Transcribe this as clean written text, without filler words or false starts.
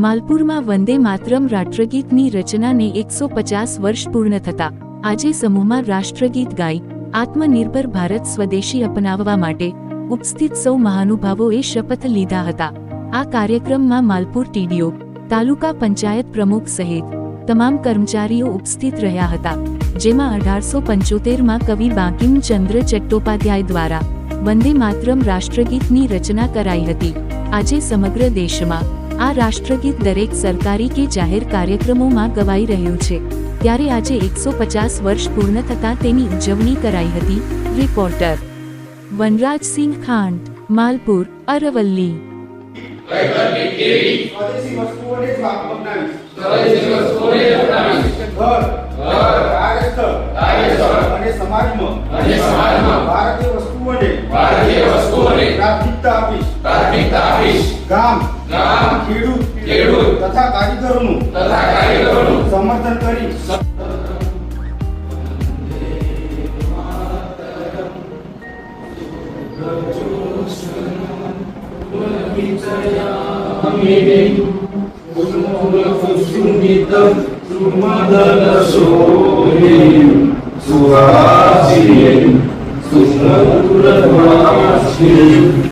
માલપુરમાં વંદે માતરમ રાષ્ટ્રગીતની રચનાને 150 વર્ષ પૂર્ણ થતા આજે સમૂહમાં રાષ્ટ્રગીત ગાઈ આત્મનિર્ભર ભારત સ્વદેશી અપનાવવા માટે ઉપસ્થિત સૌ મહાનુભાવોએ શપથ લીધા હતા। આ કાર્યક્રમમાં માલપુર ટીડીઓ, તાલુકા પંચાયત પ્રમુખ સહિત તમામ કર્મચારીઓ ઉપસ્થિત રહ્યા હતા, જેમાં 1875માં કવિ બંકિમચંદ્ર ચટ્ટોપાધ્યાય દ્વારા વંદે માતરમ રાષ્ટ્રગીતની રચના કરાઈ હતી। આજે સમગ્ર દેશમાં આ રાષ્ટ્રગીત દરેક સરકારી કે જાહેર કાર્યક્રમોમાં ગવાઈ રહ્યું છે, ત્યારે આજે 150 વર્ષ પૂર્ણ થતાં તેની ઉજવણી કરાઈ હતી। રિપોર્ટર વનરાજસિંહ ખાંટ, માલપુર, અરવલ્લી। સ્વદેશી વસ્તુઓને જ અપનાવીશ, સ્વદેશી વસ્તુઓને જ અપનાવીશ। ઘર, કાર્યસ્થળ અને સમાજમાં ભારતીય વસ્તુઓને પ્રાથમિકતા આપીશ। ગામ, ખેડૂત તથા કારીગરોનું સમર્થન કરી Sumadana so